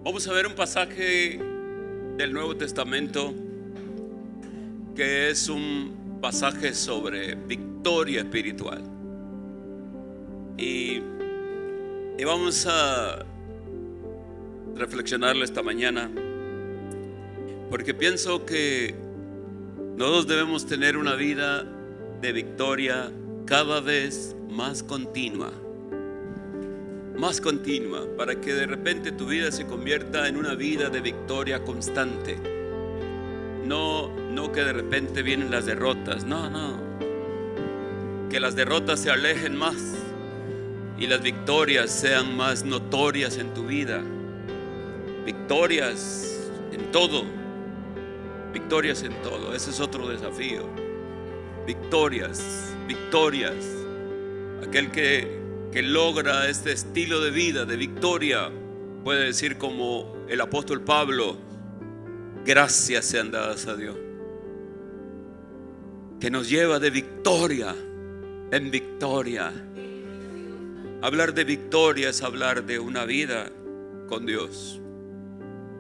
Vamos a ver un pasaje del Nuevo Testamento que es un pasaje sobre victoria espiritual. Y vamos a reflexionarlo esta mañana, porque pienso que nosotros debemos tener una vida de victoria cada vez más continua, para que de repente tu vida se convierta en una vida de victoria constante. No que de repente vienen las derrotas, no, que las derrotas se alejen más y las victorias sean más notorias en tu vida. Victorias en todo, ese es otro desafío. Victorias. Aquel que logra este estilo de vida de victoria puede decir como el apóstol Pablo: gracias sean dadas a Dios, que nos lleva de victoria en victoria. Hablar de victoria es hablar de una vida con Dios,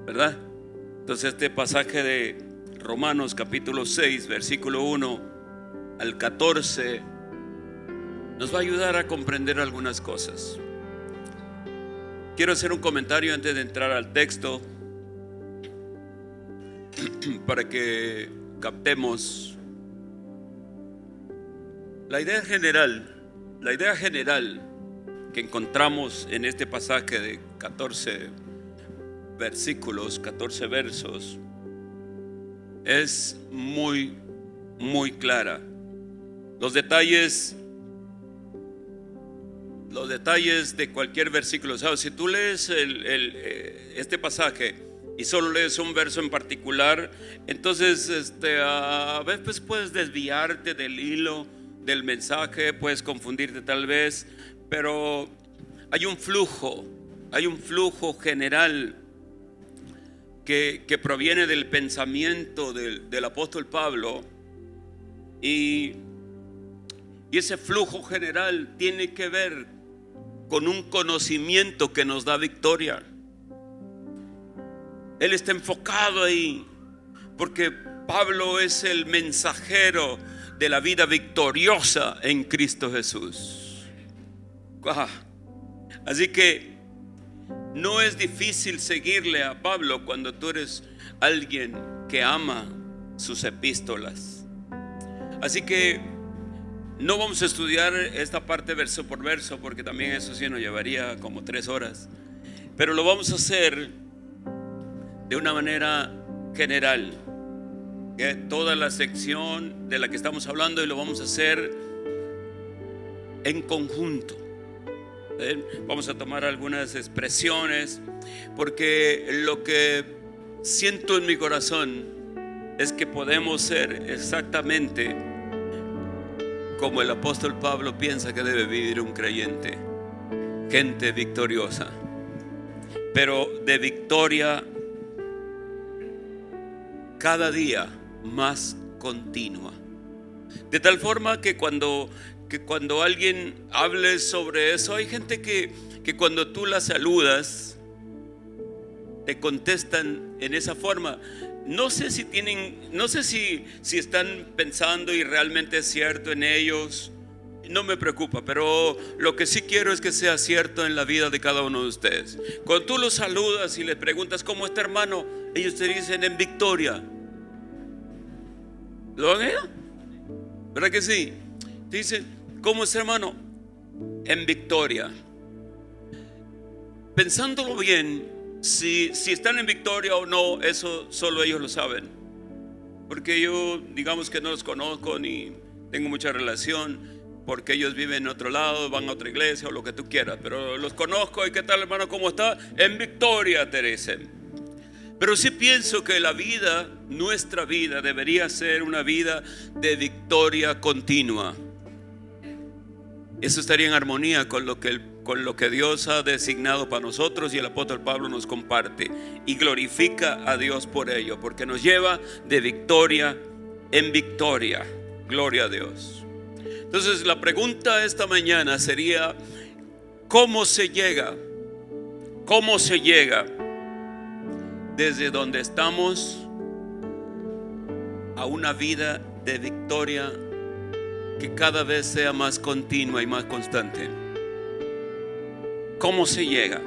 ¿verdad? Entonces este pasaje de Romanos capítulo 6 versículo 1 al 14 nos va a ayudar a comprender algunas cosas. Quiero hacer un comentario antes de entrar al texto para que captemos la idea general que encontramos en este pasaje de 14 versículos, 14 versos. Es muy clara. Los detalles de cualquier versículo, ¿sabes? Si tú lees este pasaje y solo lees un verso en particular, entonces a veces puedes desviarte del hilo del mensaje, puedes confundirte tal vez, pero hay un flujo general que proviene del pensamiento del apóstol Pablo, y ese flujo general tiene que ver con un conocimiento que nos da victoria. Él está enfocado ahí porque Pablo es el mensajero de la vida victoriosa en Cristo Jesús. Así que no es difícil seguirle a Pablo cuando tú eres alguien que ama sus epístolas. Así que no vamos a estudiar esta parte verso por verso, porque también eso sí nos llevaría como 3 horas. Pero lo vamos a hacer de una manera general, toda la sección de la que estamos hablando, y lo vamos a hacer en conjunto. Vamos a tomar algunas expresiones, porque lo que siento en mi corazón es que podemos ser exactamente como el apóstol Pablo piensa que debe vivir un creyente: gente victoriosa, pero de victoria cada día más continua, de tal forma que cuando alguien hable sobre eso, hay gente que cuando tú la saludas te contestan en esa forma. No sé si están pensando y realmente es cierto en ellos. No me preocupa, pero lo que sí quiero es que sea cierto en la vida de cada uno de ustedes. Cuando tú los saludas y les preguntas: ¿cómo está, hermano?, ellos te dicen: en victoria. ¿Lo han oído? ¿Verdad que sí? Te dicen: ¿cómo está, hermano? En victoria. Pensándolo bien, si están en victoria o no, eso solo ellos lo saben, porque yo, digamos que no los conozco ni tengo mucha relación, porque ellos viven en otro lado, van a otra iglesia o lo que tú quieras, pero los conozco. ¿Y qué tal, hermano? ¿Cómo está? En victoria, te dicen. Pero sí pienso que nuestra vida debería ser una vida de victoria continua. Eso estaría en armonía con lo que Dios ha designado para nosotros, y el apóstol Pablo nos comparte y glorifica a Dios por ello, porque nos lleva de victoria en victoria. Gloria a Dios. Entonces la pregunta esta mañana sería: ¿cómo se llega desde donde estamos a una vida de victoria que cada vez sea más continua y más constante. ¿Cómo se llega?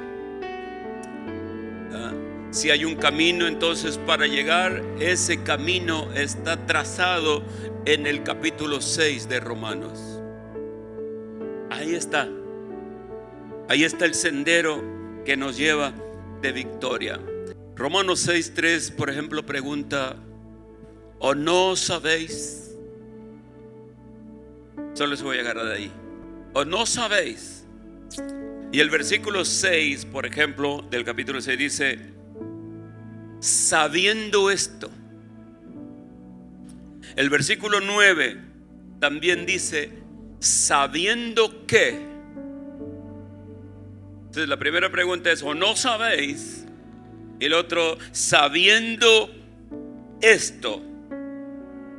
Si hay un camino, entonces para llegar, ese camino está trazado en el capítulo 6 de Romanos. Ahí está. Ahí está el sendero que nos lleva de victoria. Romanos 6:3, por ejemplo, pregunta: ¿o no sabéis? Solo les voy a agarrar de ahí. ¿O no sabéis? Y el versículo 6, por ejemplo, del capítulo 6 dice: sabiendo esto. El versículo 9 también dice: sabiendo que. Entonces la primera pregunta es: ¿o no sabéis? Y el otro: sabiendo esto.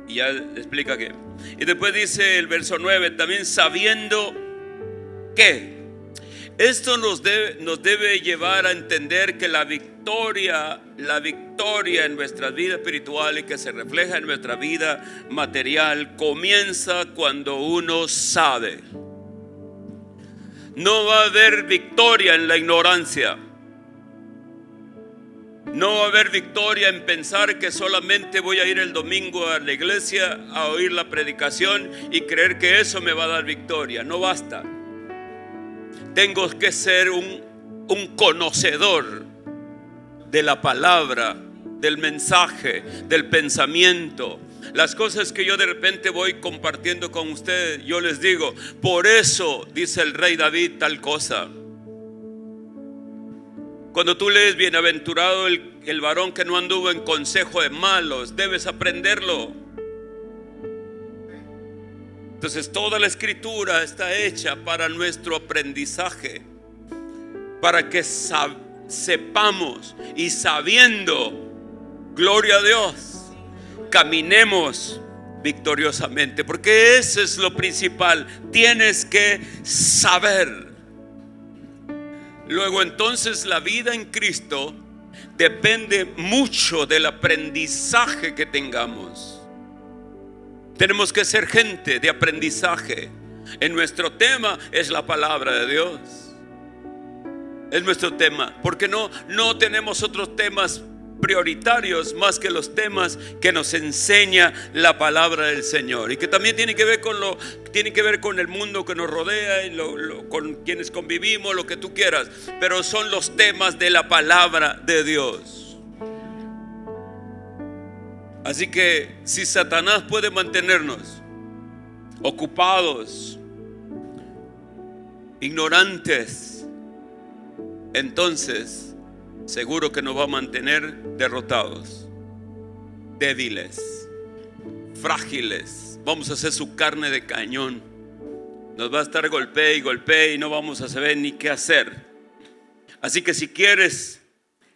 Y ya explica qué. Y después dice el verso 9 también: sabiendo que. Esto nos debe llevar a entender que la victoria en nuestra vida espiritual y que se refleja en nuestra vida material comienza cuando uno sabe. No va a haber victoria en la ignorancia. No va a haber victoria en pensar que solamente voy a ir el domingo a la iglesia a oír la predicación y creer que eso me va a dar victoria. No basta. Tengo que ser un conocedor de la palabra, del mensaje, del pensamiento. Las cosas que yo de repente voy compartiendo con ustedes, yo les digo: por eso dice el rey David tal cosa. Cuando tú lees: bienaventurado el varón que no anduvo en consejo de malos, debes aprenderlo. Entonces toda la escritura está hecha para nuestro aprendizaje, para que sepamos y sabiendo, gloria a Dios, caminemos victoriosamente, porque eso es lo principal. Tienes que saber. Luego entonces la vida en Cristo depende mucho del aprendizaje que tengamos. Tenemos que ser gente de aprendizaje. En nuestro tema es la palabra de Dios. Es nuestro tema, porque no tenemos otros temas prioritarios más que los temas que nos enseña la palabra del Señor, y que también tiene que ver con el mundo que nos rodea y con quienes convivimos, lo que tú quieras, pero son los temas de la palabra de Dios. Así que si Satanás puede mantenernos ocupados, ignorantes, entonces seguro que nos va a mantener derrotados, débiles, frágiles. Vamos a hacer su carne de cañón. Nos va a estar golpee y golpee y no vamos a saber ni qué hacer. Así que si quieres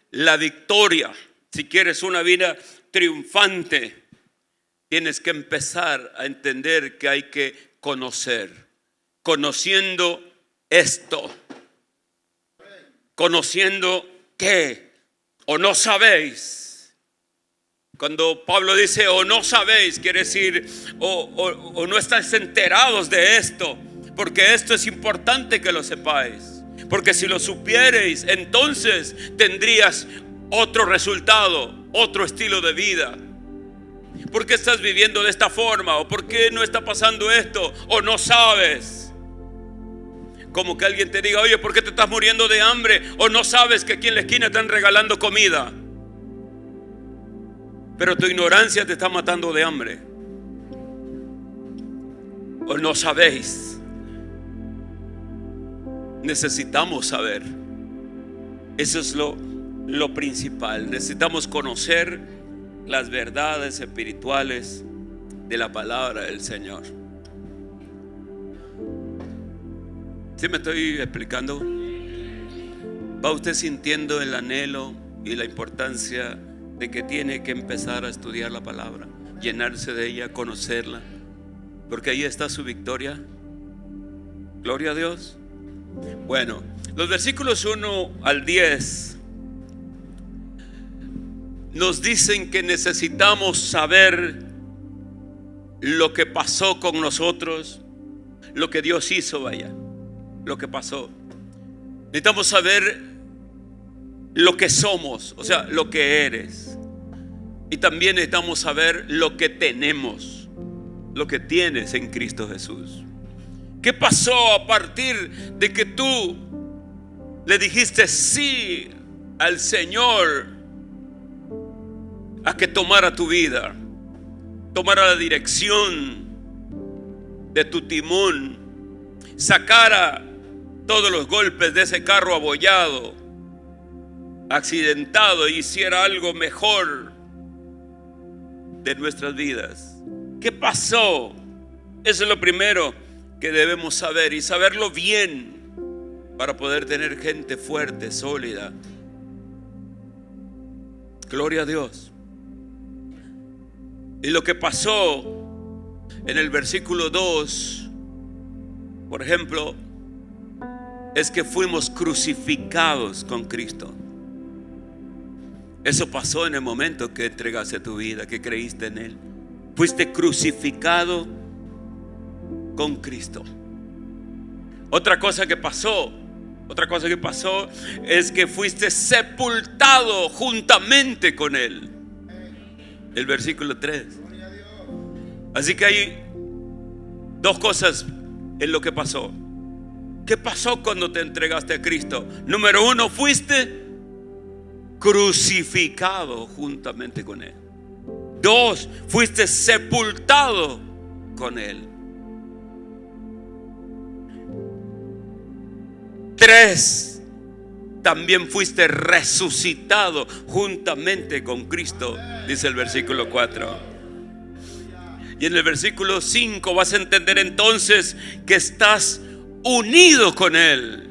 la victoria, si quieres una vida triunfante, tienes que empezar a entender que hay que conocer. Conociendo esto. Conociendo que, o no sabéis. Cuando Pablo dice o no sabéis, quiere decir o no estáis enterados de esto, porque esto es importante que lo sepáis, porque si lo supierais, entonces tendrías otro resultado, otro estilo de vida. ¿Por qué estás viviendo de esta forma? ¿O por qué no está pasando esto? ¿O no sabes? Como que alguien te diga: oye, ¿por qué te estás muriendo de hambre? ¿O no sabes que aquí en la esquina están regalando comida? Pero tu ignorancia te está matando de hambre. ¿O no sabéis? Necesitamos saber. Eso es lo principal. Necesitamos conocer las verdades espirituales de la palabra del Señor. ¿Sí me estoy explicando? ¿Va usted sintiendo el anhelo y la importancia de que tiene que empezar a estudiar la palabra, llenarse de ella, conocerla? Porque ahí está su victoria. Gloria a Dios. Bueno, los versículos 1 al 10 nos dicen que necesitamos saber lo que pasó con nosotros, lo que Dios hizo, vaya, lo que pasó. Necesitamos saber lo que somos, o sea, lo que eres. Y también necesitamos saber lo que tenemos, lo que tienes en Cristo Jesús. ¿Qué pasó a partir de que tú le dijiste sí al Señor a que tomara tu vida, tomara la dirección de tu timón, sacara todos los golpes de ese carro abollado, accidentado, e hiciera algo mejor de nuestras vidas? ¿Qué pasó? Eso es lo primero que debemos saber, y saberlo bien para poder tener gente fuerte, sólida. Gloria a Dios. Y lo que pasó en el versículo 2, por ejemplo, es que fuimos crucificados con Cristo. Eso pasó en el momento que entregaste tu vida, que creíste en Él. Fuiste crucificado con Cristo. Otra cosa que pasó es que fuiste sepultado juntamente con Él. El versículo 3. Así que hay dos cosas en lo que pasó. ¿Qué pasó cuando te entregaste a Cristo? Número uno, fuiste crucificado juntamente con Él. Dos, fuiste sepultado con Él. Tres, también fuiste resucitado juntamente con Cristo, dice el versículo 4. Y en el versículo 5 vas a entender entonces que estás unido con Él.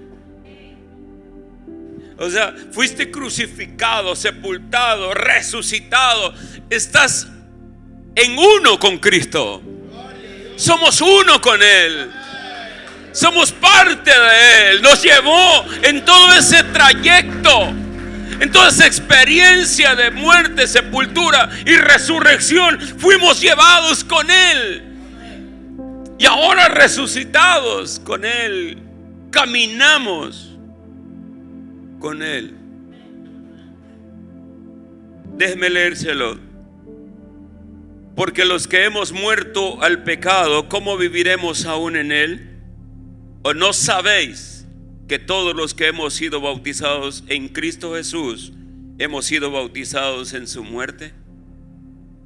O sea, fuiste crucificado, sepultado, resucitado. Estás en uno con Cristo. Somos uno con Él. Somos parte de Él. Nos llevó en todo ese trayecto, en toda esa experiencia de muerte, sepultura y resurrección. Fuimos llevados con Él. Y ahora resucitados con Él, caminamos con Él. Déjeme leérselo. Porque los que hemos muerto al pecado, ¿cómo viviremos aún en Él? ¿O no sabéis que todos los que hemos sido bautizados en Cristo Jesús hemos sido bautizados en su muerte?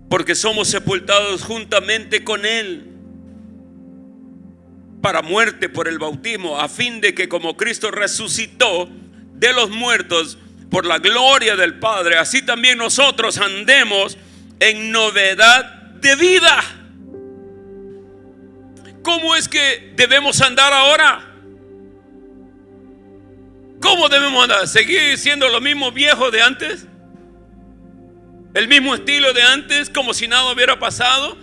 Porque somos sepultados juntamente con Él para muerte por el bautismo, a fin de que como Cristo resucitó de los muertos por la gloria del Padre, así también nosotros andemos en novedad de vida. ¿Cómo es que debemos andar ahora? ¿Cómo debemos andar? ¿Seguir siendo los mismos viejos de antes? ¿El mismo estilo de antes, como si nada hubiera pasado?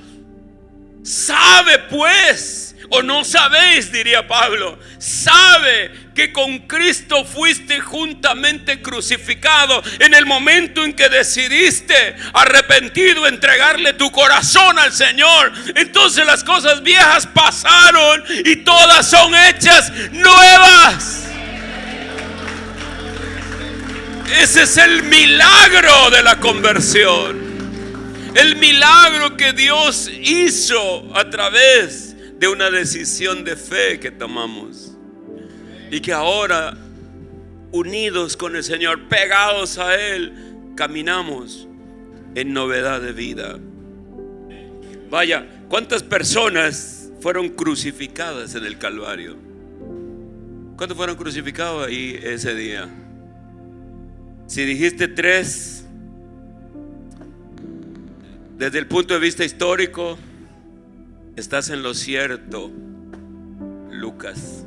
Sabe pues, o no sabéis, diría Pablo, sabe que con Cristo fuiste juntamente crucificado. En el momento en que decidiste, arrepentido, entregarle tu corazón al Señor, entonces las cosas viejas pasaron y todas son hechas nuevas. Ese es el milagro de la conversión. El milagro que Dios hizo a través de una decisión de fe que tomamos. Y que ahora, unidos con el Señor, pegados a Él, caminamos en novedad de vida. Vaya, ¿cuántas personas fueron crucificadas en el Calvario? ¿Cuántos fueron crucificados ahí ese día? Si dijiste 3, desde el punto de vista histórico, estás en lo cierto, Lucas.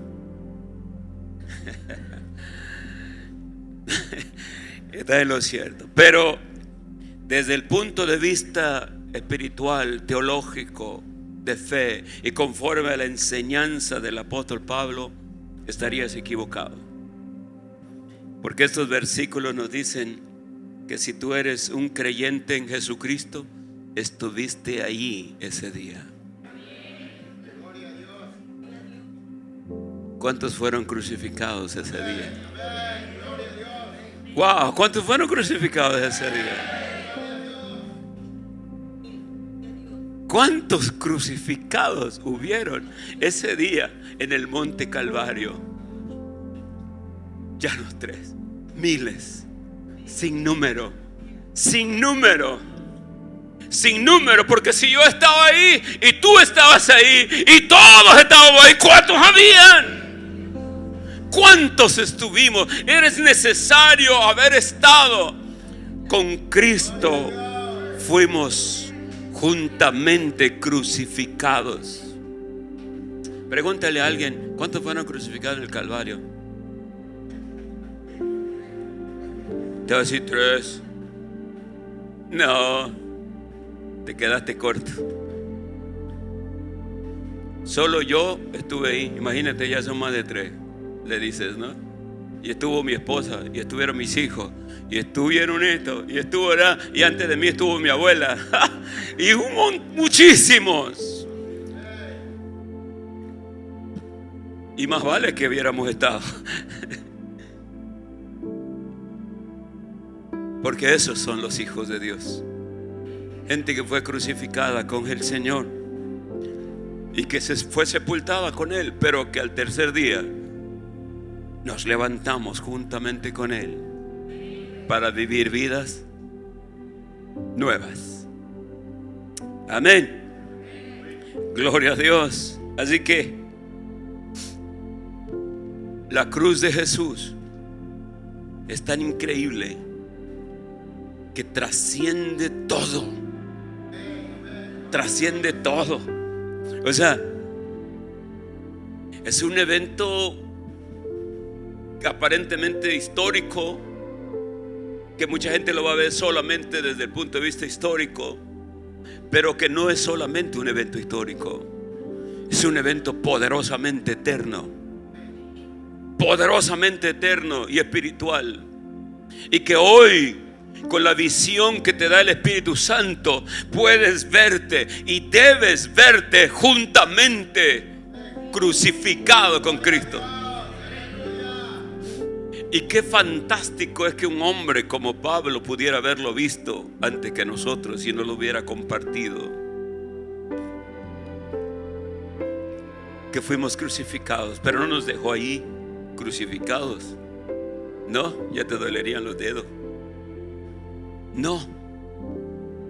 Estás en lo cierto. Pero desde el punto de vista espiritual, teológico, de fe y conforme a la enseñanza del apóstol Pablo, estarías equivocado. Porque estos versículos nos dicen que si tú eres un creyente en Jesucristo, estuviste ahí ese día. ¿Cuántos fueron crucificados ese día? Wow, ¿cuántos fueron crucificados ese día? ¿Cuántos crucificados hubieron ese día en el monte Calvario? Ya no 3, miles, sin número, sin número, sin número, porque si yo estaba ahí y tú estabas ahí y todos estábamos ahí, ¿cuántos habían? ¿Cuántos estuvimos? Eres necesario haber estado con Cristo. Fuimos juntamente crucificados. Pregúntale a alguien, ¿cuántos fueron crucificados en el Calvario? Te va a decir 3. No, te quedaste corto. Solo yo estuve ahí. Imagínate, ya son más de 3. Le dices, ¿no? Y estuvo mi esposa, y estuvieron mis hijos, y estuvieron esto, y estuvo, ¿verdad? Y antes de mí estuvo mi abuela. Y muchísimos. Y más vale que hubiéramos estado. Porque esos son los hijos de Dios. Gente que fue crucificada con el Señor y que fue sepultada con Él, pero que al tercer día nos levantamos juntamente con Él para vivir vidas nuevas. Amén. Gloria a Dios. Así que la cruz de Jesús es tan increíble que trasciende todo. Trasciende todo. O sea, es un evento aparentemente histórico, que mucha gente lo va a ver solamente desde el punto de vista histórico, pero que no es solamente un evento histórico, es un evento poderosamente eterno y espiritual, y que hoy, con la visión que te da el Espíritu Santo, puedes verte y debes verte juntamente crucificado con Cristo. Y qué fantástico es que un hombre como Pablo pudiera haberlo visto antes que nosotros y no lo hubiera compartido. Que fuimos crucificados, pero no nos dejó ahí crucificados. No, ya te dolerían los dedos. No,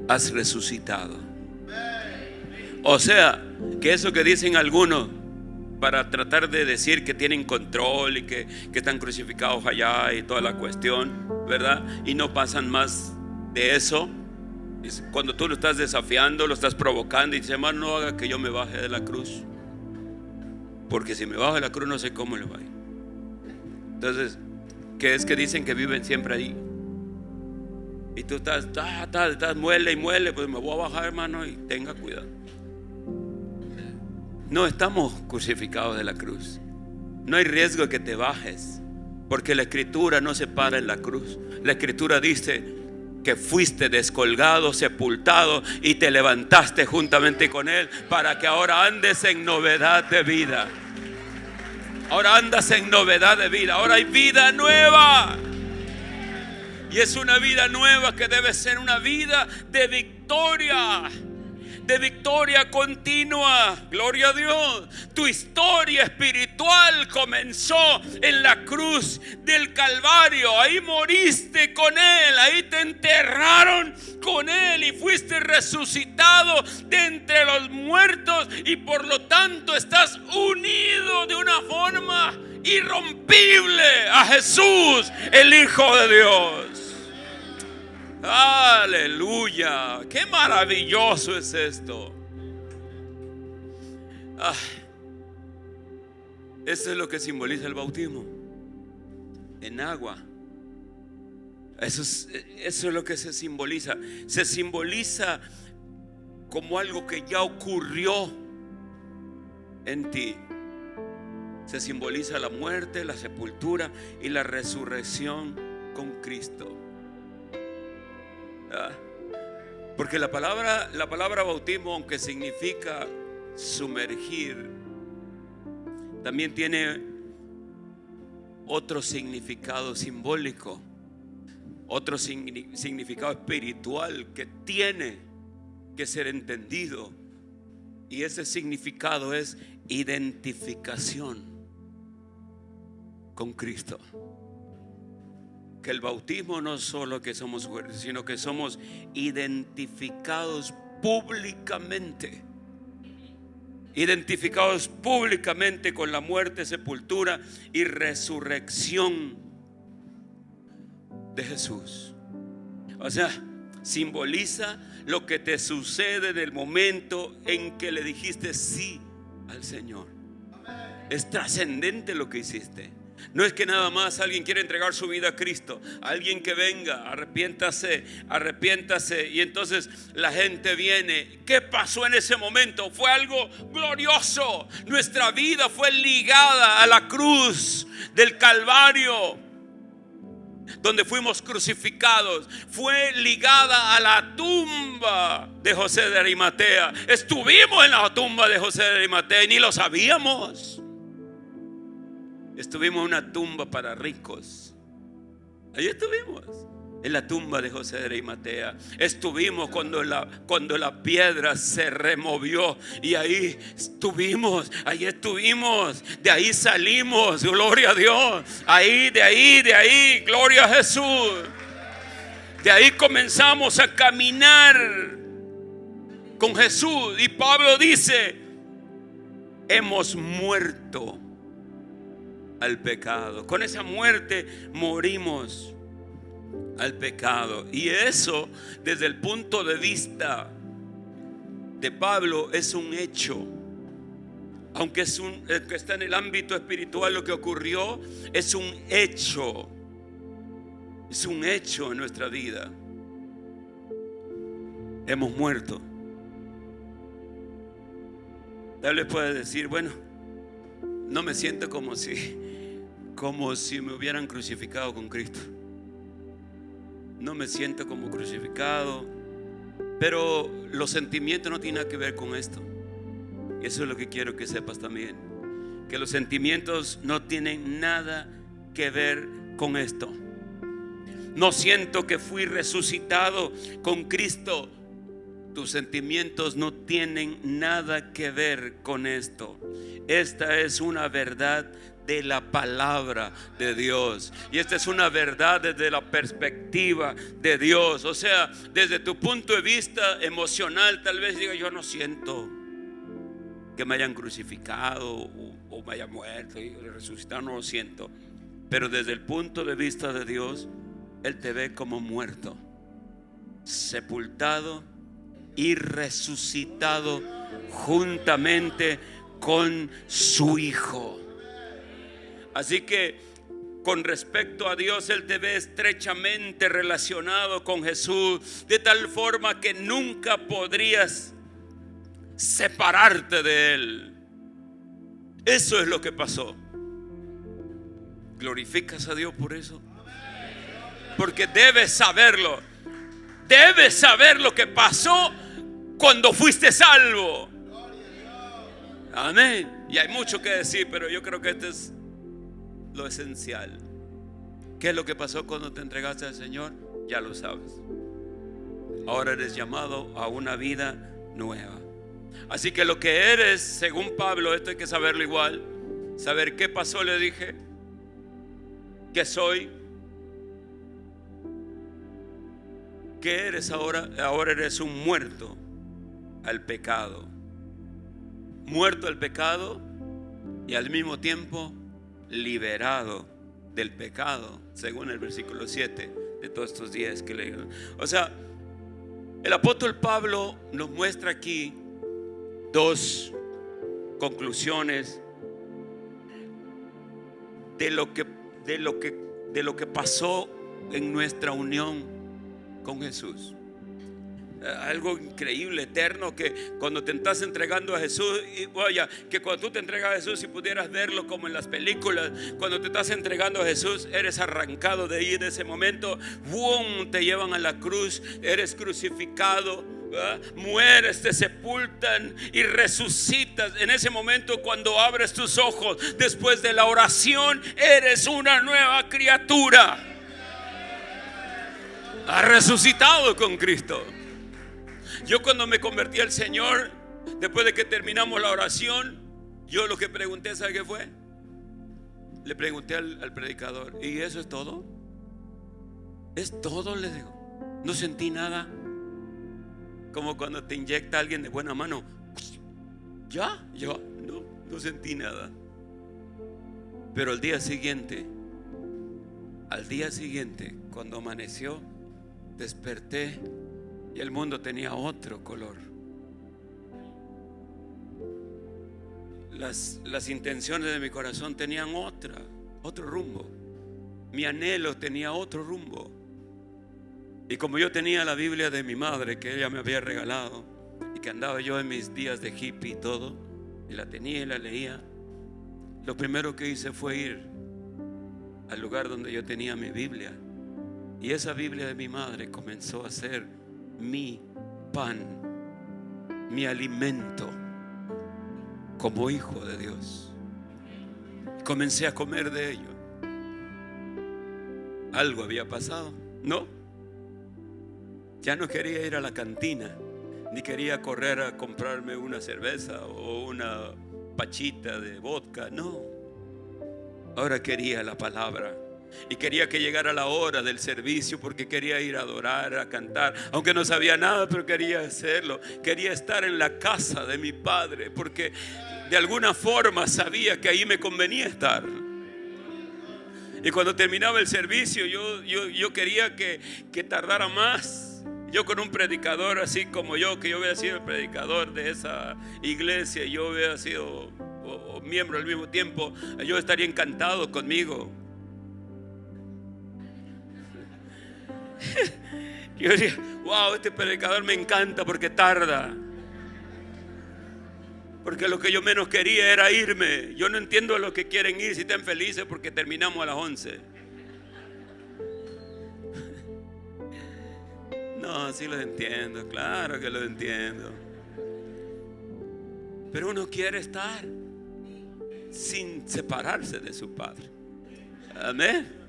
has resucitado. O sea, que eso que dicen algunos para tratar de decir que tienen control y que están crucificados allá y toda la cuestión, ¿verdad? Y no pasan más de eso. Cuando tú lo estás desafiando, lo estás provocando y dices, hermano, no haga que yo me baje de la cruz, porque si me bajo de la cruz no sé cómo le va a ir. Entonces, ¿qué es que dicen que viven siempre ahí? Y tú estás muele y muele, pues me voy a bajar, hermano, y tenga cuidado. No estamos crucificados de la cruz. No hay riesgo de que te bajes, porque la Escritura no se para en la cruz. La Escritura dice que fuiste descolgado, sepultado y te levantaste juntamente con Él para que ahora andes en novedad de vida. Ahora andas en novedad de vida. Ahora hay vida nueva. Y es una vida nueva que debe ser una vida de victoria. De victoria continua. Gloria a Dios. Tu historia espiritual comenzó en la cruz del Calvario. Ahí moriste con Él, ahí te enterraron con Él y fuiste resucitado de entre los muertos, y por lo tanto estás unido de una forma irrompible a Jesús, el Hijo de Dios. Aleluya, qué maravilloso es esto. Eso es lo que simboliza el bautismo en agua. Eso es lo que se simboliza. Se simboliza como algo que ya ocurrió en ti. Se simboliza la muerte, la sepultura y la resurrección con Cristo. Ah, Porque la palabra bautismo, aunque significa sumergir, también tiene otro significado simbólico, otro significado espiritual que tiene que ser entendido. Y ese significado es identificación con Cristo. Que el bautismo no es solo que somos fuertes, sino que somos identificados públicamente. Identificados públicamente con la muerte, sepultura y resurrección de Jesús. O sea, simboliza lo que te sucede en el momento en que le dijiste sí al Señor. Es trascendente lo que hiciste. No es que nada más alguien quiere entregar su vida a Cristo. Alguien que venga, arrepiéntase, y entonces la gente viene. ¿Qué pasó en ese momento? Fue algo glorioso. Nuestra vida fue ligada a la cruz del Calvario, donde fuimos crucificados. Fue ligada a la tumba de José de Arimatea. Estuvimos en la tumba de José de Arimatea y ni lo sabíamos. Estuvimos en una tumba para ricos. Ahí estuvimos, en la tumba de José de Arimatea. Estuvimos cuando la piedra se removió, y ahí estuvimos. De ahí salimos, gloria a Dios. De ahí, gloria a Jesús. De ahí comenzamos a caminar con Jesús. Y Pablo dice: hemos muerto al pecado. Con esa muerte morimos al pecado. Y eso, desde el punto de vista de Pablo, es un hecho. Aunque está en el ámbito espiritual, lo que ocurrió es un hecho. Es un hecho en nuestra vida. Hemos muerto. Tal vez puedes decir: bueno, no me siento como si me hubieran crucificado con Cristo. No me siento como crucificado. Pero los sentimientos no tienen nada que ver con esto. Eso es lo que quiero que sepas también, que los sentimientos no tienen nada que ver con esto. No siento que fui resucitado con Cristo. Tus sentimientos no tienen nada que ver con esto. Esta es una verdad de la palabra de Dios, y esta es una verdad desde la perspectiva de Dios. O sea, desde tu punto de vista emocional, tal vez diga: yo no siento que me hayan crucificado o me haya muerto y resucitado, no lo siento. Pero desde el punto de vista de Dios, Él te ve como muerto, sepultado y resucitado juntamente con su Hijo. Así que con respecto a Dios, Él te ve estrechamente relacionado con Jesús, de tal forma que nunca podrías separarte de Él. Eso es lo que pasó. ¿Glorificas a Dios por eso? Porque debes saberlo. Debes saber lo que pasó cuando fuiste salvo. Amén. Y hay mucho que decir, pero yo creo que este es lo esencial. ¿Qué es lo que pasó cuando te entregaste al Señor? Ya lo sabes. Ahora eres llamado a una vida nueva. Así que lo que eres, según Pablo, esto hay que saberlo igual. Saber qué pasó, le dije. ¿Qué soy? ¿Qué eres ahora? Ahora eres un muerto al pecado. Muerto al pecado y al mismo tiempo liberado del pecado, según el versículo 7 de todos estos 10 que leí. O sea, el apóstol Pablo nos muestra aquí dos conclusiones de lo que pasó en nuestra unión con Jesús. algo increíble, eterno, que cuando te estás entregando a Jesús, y vaya, que cuando tú te entregas a Jesús, si pudieras verlo como en las películas, cuando te estás entregando a Jesús, eres arrancado de ahí, de ese momento, ¡boom!, te llevan a la cruz, eres crucificado, ¿verdad? Mueres, te sepultan y resucitas. En ese momento, cuando abres tus ojos después de la oración, eres una nueva criatura. Has resucitado con Cristo. Yo cuando me convertí al Señor, después de que terminamos la oración, yo lo que pregunté, ¿sabe qué fue? Le pregunté al predicador: ¿y eso es todo? ¿Es todo? Le digo. No sentí nada. Como cuando te inyecta alguien de buena mano. ¿Ya? Yo no sentí nada. Pero al día siguiente, cuando amaneció, desperté y el mundo tenía otro color. Las intenciones de mi corazón tenían otro rumbo. Mi anhelo tenía otro rumbo. Y como yo tenía la Biblia de mi madre, que ella me había regalado, y que andaba yo en mis días de hippie y todo, y la tenía y la leía, lo primero que hice fue ir al lugar donde yo tenía mi Biblia. Y esa Biblia de mi madre comenzó a ser mi pan, mi alimento como hijo de Dios. Comencé a comer de ello. Algo había pasado, ¿no? Ya no quería ir a la cantina, ni quería correr a comprarme una cerveza o una pachita de vodka, no. Ahora quería la palabra. Y quería que llegara la hora del servicio, porque quería ir a adorar, a cantar, aunque no sabía nada, pero quería hacerlo. Quería estar en la casa de mi padre, porque de alguna forma sabía que ahí me convenía estar. Y cuando terminaba el servicio, yo quería que tardara más. Yo con un predicador así como yo, que yo hubiera sido el predicador de esa iglesia, yo hubiera sido miembro al mismo tiempo, yo estaría encantado conmigo. Yo decía: wow, este predicador me encanta porque tarda. Porque lo que yo menos quería era irme. Yo no entiendo a los que quieren ir si están felices porque terminamos a las 11. No, sí los entiendo, claro que los entiendo. Pero uno quiere estar sin separarse de su padre. Amén.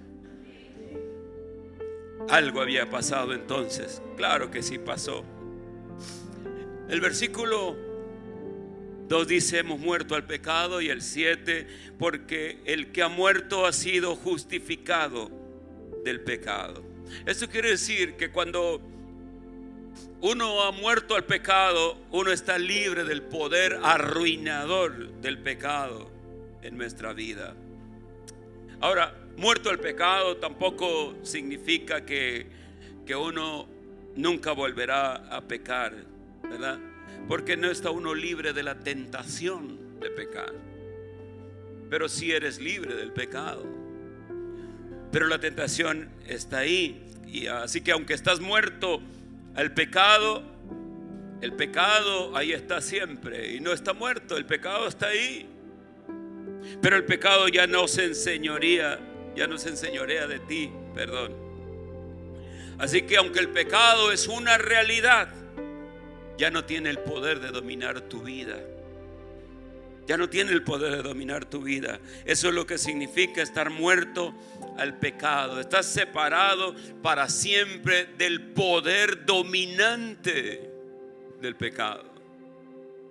Algo había pasado entonces. Claro que sí pasó. El versículo 2 dice: hemos muerto al pecado. Y el 7: porque el que ha muerto ha sido justificado del pecado. Esto quiere decir que cuando uno ha muerto al pecado, uno está libre del poder arruinador del pecado en nuestra vida. Ahora, muerto al pecado tampoco significa que uno nunca volverá a pecar, ¿verdad? Porque no está uno libre de la tentación de pecar. Pero sí eres libre del pecado. Pero la tentación está ahí. Y así que aunque estás muerto al pecado, el pecado ahí está siempre. Y no está muerto, el pecado está ahí. Pero el pecado ya no se enseñorea de ti, perdón. Así que aunque el pecado es una realidad, ya no tiene el poder de dominar tu vida. Ya no tiene el poder de dominar tu vida. Eso es lo que significa estar muerto al pecado. Estás separado para siempre del poder dominante del pecado.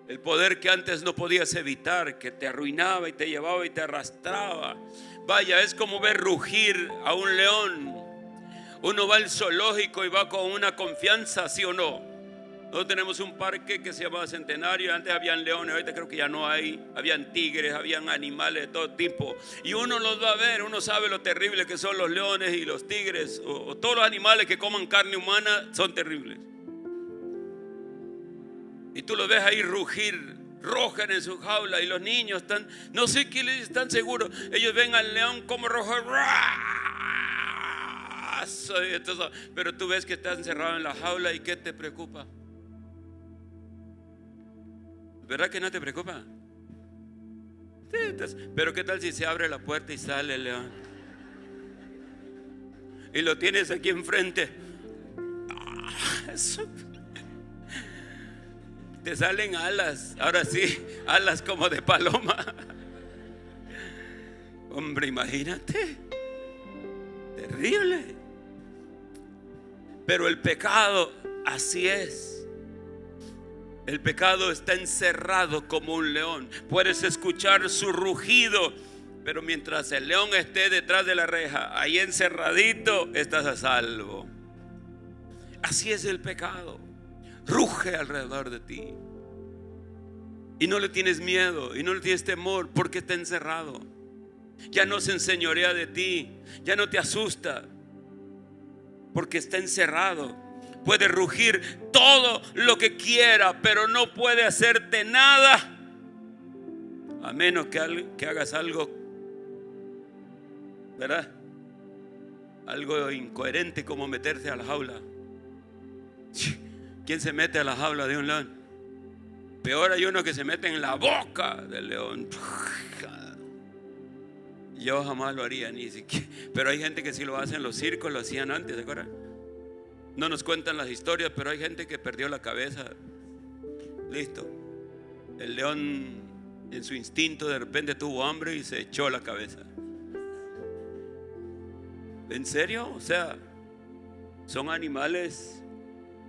El poder que antes no podías evitar, que te arruinaba y te llevaba y te arrastraba. Vaya, es como ver rugir a un león. Uno va al zoológico y va con una confianza, ¿sí o no? Nosotros tenemos un parque que se llama Centenario. Antes habían leones, ahorita creo que ya no hay. Habían tigres, habían animales de todo tipo. Y uno los va a ver, uno sabe lo terrible que son los leones y los tigres. O todos los animales que coman carne humana son terribles. Y tú los ves ahí rugir, rojan en su jaula. Y los niños están, no sé qué les están seguros. Ellos ven al león como rojo. paso. Y entonces, pero tú ves que estás encerrado en la jaula y ¿qué te preocupa? ¿Verdad que no te preocupa? Sí, pero ¿qué tal si se abre la puerta y sale el león? Y lo tienes aquí enfrente. Eso. Te salen alas, ahora sí, alas como de paloma. Hombre, imagínate. Terrible. Pero el pecado, así es. El pecado está encerrado como un león. Puedes escuchar su rugido, pero mientras el león esté detrás de la reja, ahí encerradito, estás a salvo. Así es el pecado. Ruge alrededor de ti. Y no le tienes miedo y no le tienes temor porque está encerrado. Ya no se enseñorea de ti. Ya no te asusta porque está encerrado. Puede rugir todo lo que quiera, pero no puede hacerte nada, a menos que hagas algo, ¿verdad? Algo incoherente, como meterse a la jaula. ¿Quién se mete a la jaula de un león? Peor hay uno que se mete en la boca del león. Yo jamás lo haría, ni siquiera. Pero hay gente que sí lo hace en los circos, lo hacían antes, ¿se acuerdan? No nos cuentan las historias, pero hay gente que perdió la cabeza. Listo. El león, en su instinto, de repente tuvo hambre y se echó la cabeza. ¿En serio? O sea, son animales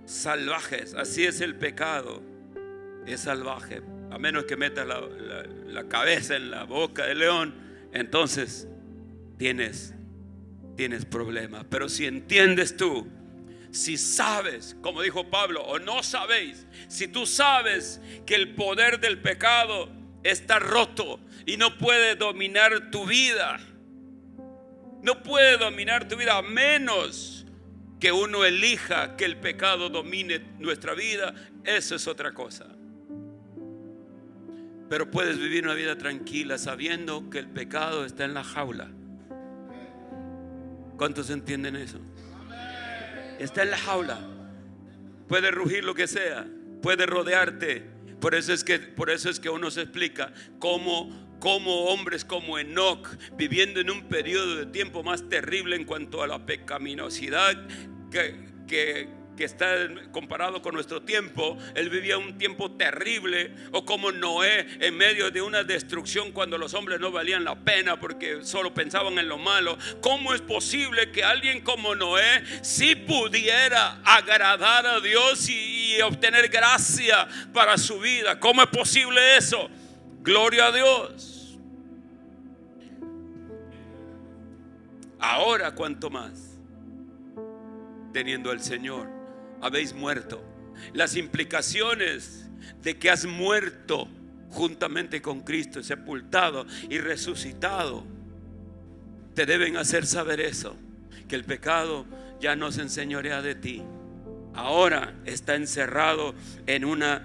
salvajes. Así es el pecado. Es salvaje. A menos que metas la cabeza en la boca del león, entonces tienes problemas. Pero si entiendes tú, si sabes, como dijo Pablo, o no sabéis, si tú sabes que el poder del pecado está roto y no puede dominar tu vida, no puede dominar tu vida, a menos que uno elija que el pecado domine nuestra vida, eso es otra cosa. Pero puedes vivir una vida tranquila sabiendo que el pecado está en la jaula. ¿Cuántos entienden eso? Está en la jaula. Puede rugir lo que sea, puede rodearte. Por eso es que uno se explica cómo hombres como Enoc, viviendo en un periodo de tiempo más terrible en cuanto a la pecaminosidad que está comparado con nuestro tiempo, él vivía un tiempo terrible. O como Noé, en medio de una destrucción, cuando los hombres no valían la pena porque solo pensaban en lo malo. ¿Cómo es posible que alguien como Noé sí pudiera agradar a Dios y obtener gracia para su vida? ¿Cómo es posible eso? Gloria a Dios. Ahora cuanto más, teniendo al Señor, habéis muerto. Las implicaciones de que has muerto juntamente con Cristo, sepultado y resucitado, te deben hacer saber eso, que el pecado ya no se enseñorea de ti. Ahora está encerrado en una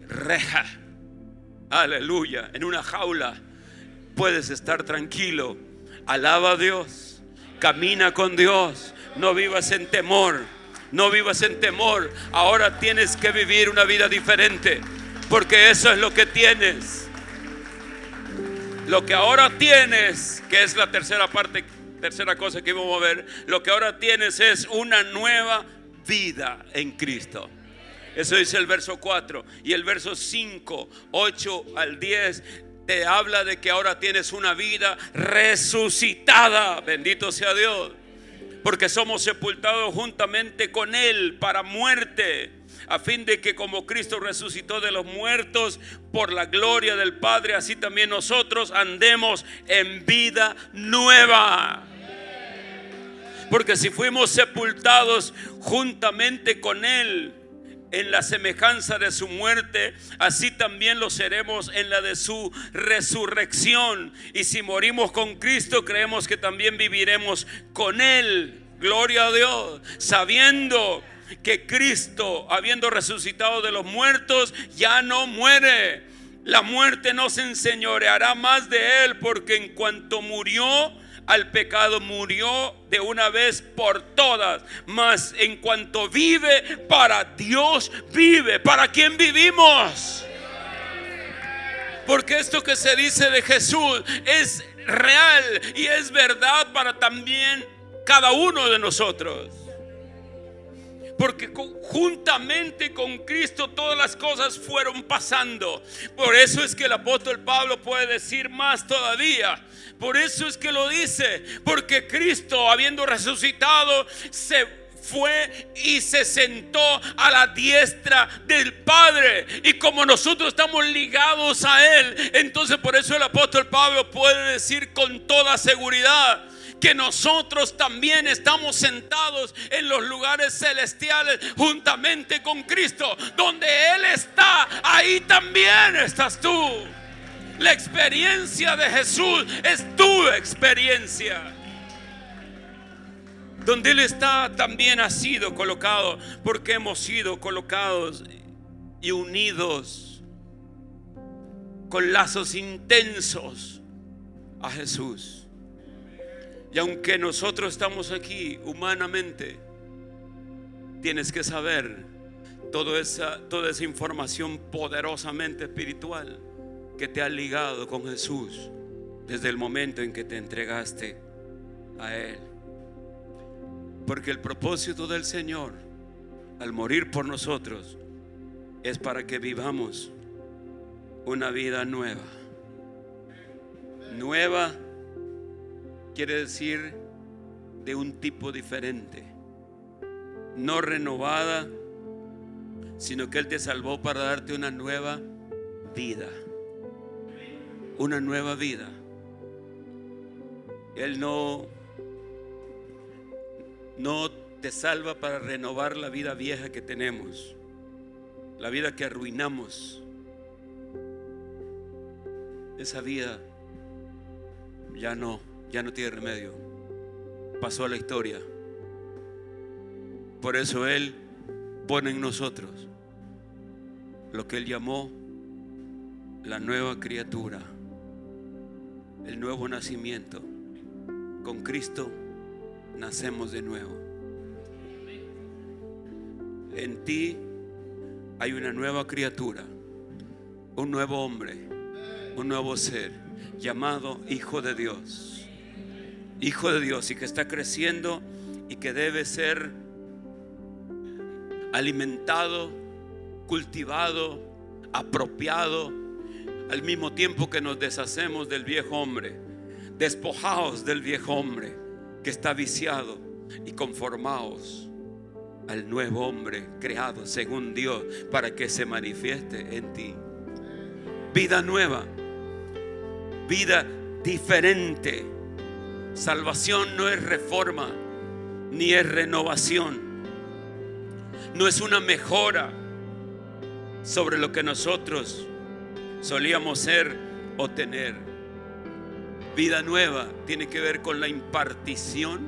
reja, aleluya, en una jaula. Puedes estar tranquilo. Alaba a Dios, camina con Dios, no vivas en temor. No vivas en temor. Ahora tienes que vivir una vida diferente, porque eso es lo que tienes. Lo que ahora tienes, que es la tercera cosa que vamos a ver, lo que ahora tienes es una nueva vida en Cristo. Eso dice el verso 4. Y el verso 5, 8 al 10 te habla de que ahora tienes una vida resucitada. Bendito sea Dios. Porque somos sepultados juntamente con Él para muerte, a fin de que como Cristo resucitó de los muertos por la gloria del Padre, así también nosotros andemos en vida nueva. Porque si fuimos sepultados juntamente con Él en la semejanza de su muerte, así también lo seremos en la de su resurrección. Y si morimos con Cristo, creemos que también viviremos con Él. Gloria a Dios, sabiendo que Cristo, habiendo resucitado de los muertos, ya no muere. La muerte no se enseñoreará más de Él, porque en cuanto murió, al pecado, murió de una vez por todas, mas en cuanto vive, para Dios vive. ¿Para quién vivimos? Porque esto que se dice de Jesús es real y es verdad para también cada uno de nosotros. Porque juntamente con Cristo todas las cosas fueron pasando. Por eso es que el apóstol Pablo puede decir más todavía. Por eso es que lo dice. Porque Cristo, habiendo resucitado, se fue y se sentó a la diestra del Padre. Y como nosotros estamos ligados a Él, entonces por eso el apóstol Pablo puede decir con toda seguridad que nosotros también estamos sentados en los lugares celestiales juntamente con Cristo. Donde Él está, ahí también estás tú. La experiencia de Jesús es tu experiencia. Donde Él está, también ha sido colocado, porque hemos sido colocados y unidos con lazos intensos a Jesús. Y aunque nosotros estamos aquí humanamente, tienes que saber toda esa información poderosamente espiritual que te ha ligado con Jesús desde el momento en que te entregaste a Él. Porque el propósito del Señor al morir por nosotros es para que vivamos una vida nueva. Nueva quiere decir de un tipo diferente, no renovada, sino que Él te salvó para darte una nueva vida. Una nueva vida. Él no te salva para renovar la vida vieja que tenemos, la vida que arruinamos. Esa vida ya no tiene remedio, pasó a la historia. Por eso Él pone en nosotros lo que Él llamó la nueva criatura, el nuevo nacimiento. Con Cristo nacemos de nuevo. En ti hay una nueva criatura, un nuevo hombre, un nuevo ser llamado Hijo de Dios. Hijo de Dios, y que está creciendo y que debe ser alimentado, cultivado, apropiado, al mismo tiempo que nos deshacemos del viejo hombre, despojaos del viejo hombre que está viciado y conformaos al nuevo hombre creado según Dios para que se manifieste en ti. Vida nueva, vida diferente. Salvación no es reforma ni es renovación, no es una mejora sobre lo que nosotros solíamos ser o tener. Vida nueva tiene que ver con la impartición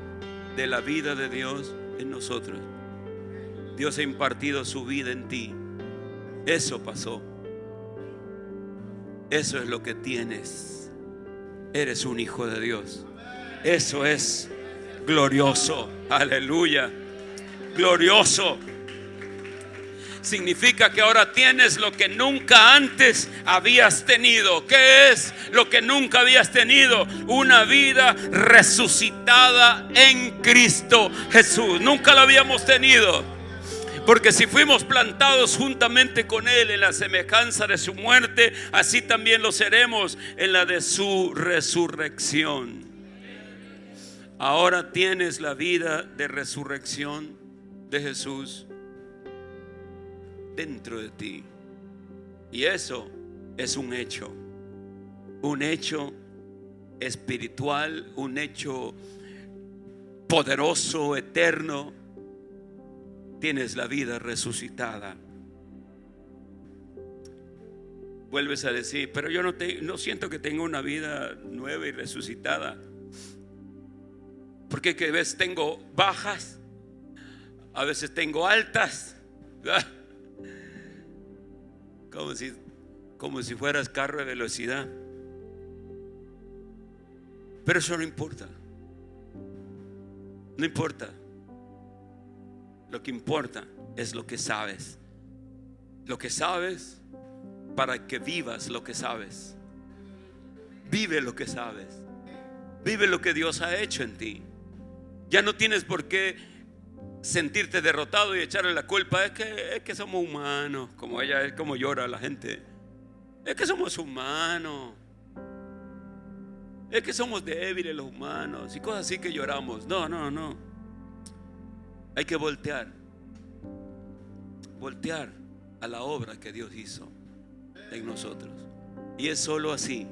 de la vida de Dios en nosotros. Dios ha impartido su vida en ti. Eso pasó. Eso es lo que tienes. Eres un hijo de Dios. Eso es glorioso. Aleluya. Glorioso. Significa que ahora tienes lo que nunca antes habías tenido. ¿Qué es lo que nunca habías tenido? Una vida resucitada en Cristo Jesús. Nunca la habíamos tenido. Porque si fuimos plantados juntamente con Él en la semejanza de su muerte, así también lo seremos en la de su resurrección. Ahora tienes la vida de resurrección de Jesús dentro de ti. Y eso es un hecho espiritual, un hecho poderoso, eterno. Tienes la vida resucitada. Vuelves a decir, pero yo no siento que tengo una vida nueva y resucitada. Porque que a veces tengo bajas, a veces tengo altas. Como si fueras carro de velocidad. Pero eso no importa. No importa. Lo que importa es lo que sabes. Lo que sabes para que vivas lo que sabes. Vive lo que sabes. Vive lo que Dios ha hecho en ti. Ya no tienes por qué sentirte derrotado y echarle la culpa. Es que somos humanos. Como ella es, como llora la gente. Es que somos humanos. Es que somos débiles los humanos. Y cosas así que lloramos. No. Hay que voltear a la obra que Dios hizo en nosotros. Y es solo así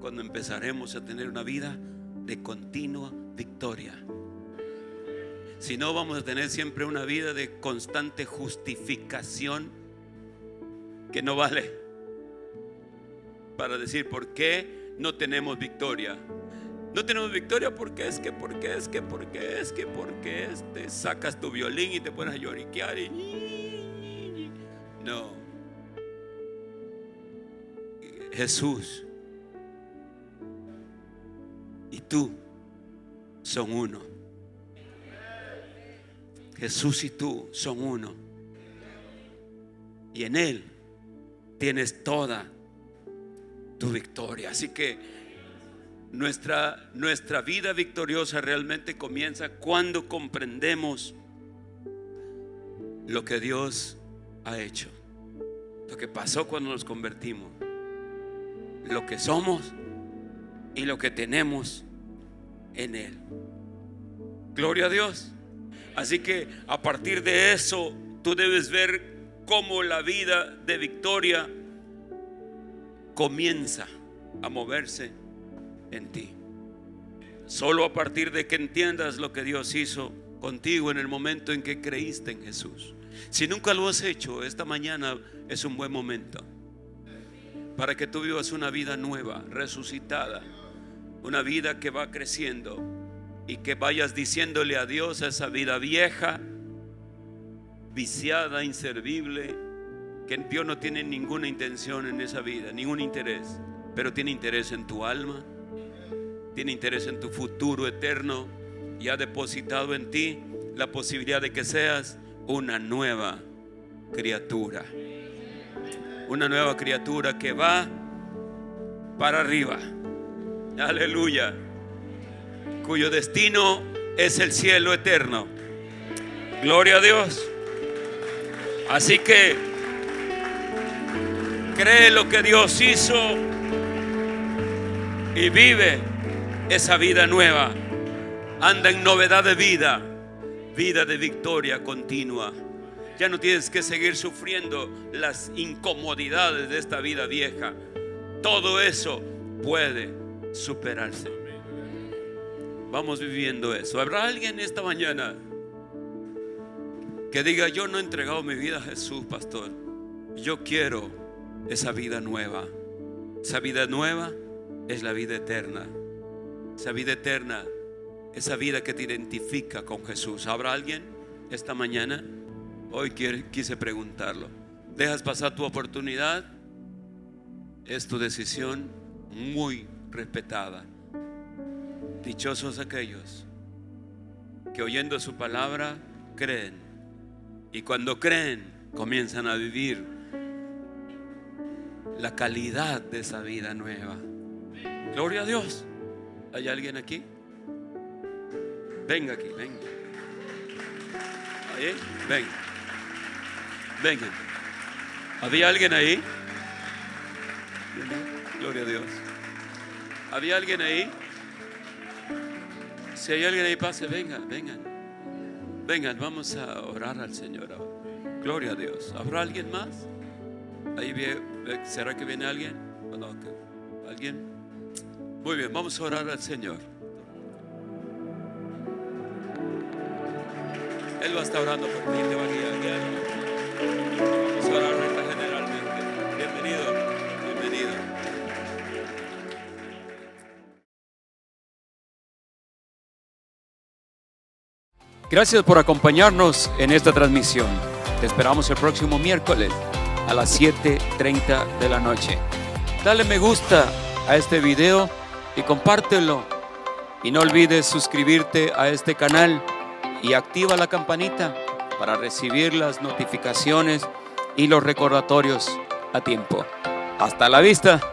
cuando empezaremos a tener una vida de continua victoria. Si no, vamos a tener siempre una vida de constante justificación que no vale para decir por qué no tenemos victoria. No tenemos victoria porque te sacas tu violín y te pones a lloriquear y no. Jesús y tú son uno. Jesús y tú son uno. Y en Él tienes toda tu victoria. Así que nuestra vida victoriosa realmente comienza cuando comprendemos lo que Dios ha hecho, lo que pasó cuando nos convertimos, lo que somos y lo que tenemos en Él. Gloria a Dios. Así que a partir de eso tú debes ver cómo la vida de victoria comienza a moverse en ti. Solo a partir de que entiendas lo que Dios hizo contigo en el momento en que creíste en Jesús. Si nunca lo has hecho, esta mañana es un buen momento para que tú vivas una vida nueva, resucitada, una vida que va creciendo y que vayas diciéndole adiós a esa vida vieja, viciada, inservible, que Dios no tiene ninguna intención en esa vida, ningún interés, pero tiene interés en tu alma, tiene interés en tu futuro eterno y ha depositado en ti la posibilidad de que seas una nueva criatura. Una nueva criatura que va para arriba. Aleluya. Cuyo destino es el cielo eterno. Gloria a Dios. Así que cree lo que Dios hizo y vive esa vida nueva. Anda en novedad de vida, vida de victoria continua. Ya no tienes que seguir sufriendo las incomodidades de esta vida vieja. Todo eso puede superarse. Vamos viviendo eso. ¿Habrá alguien esta mañana que diga: yo no he entregado mi vida a Jesús, pastor? Yo quiero esa vida nueva. Esa vida nueva es la vida eterna. Esa vida eterna, esa vida que te identifica con Jesús. ¿Habrá alguien esta mañana? Hoy quise preguntarlo. ¿Dejas pasar tu oportunidad? Es tu decisión, muy respetada. Dichosos aquellos que oyendo su palabra creen, y cuando creen comienzan a vivir la calidad de esa vida nueva. Gloria a Dios. ¿Hay alguien aquí? Venga aquí, venga. Ahí, venga. Venga. ¿Había alguien ahí? Gloria a Dios. ¿Había alguien ahí? Si hay alguien ahí, pase, vengan. Vengan, vamos a orar al Señor ahora. Gloria a Dios. ¿Habrá alguien más? Ahí, ¿será que viene alguien? ¿O no? ¿Alguien? Muy bien, vamos a orar al Señor. Él va a estar orando por ti, te va a guiar. Vamos a orar generalmente. Bienvenido. Gracias por acompañarnos en esta transmisión. Te esperamos el próximo miércoles a las 7:30 de la noche. Dale me gusta a este video y compártelo. Y no olvides suscribirte a este canal y activa la campanita para recibir las notificaciones y los recordatorios a tiempo. Hasta la vista.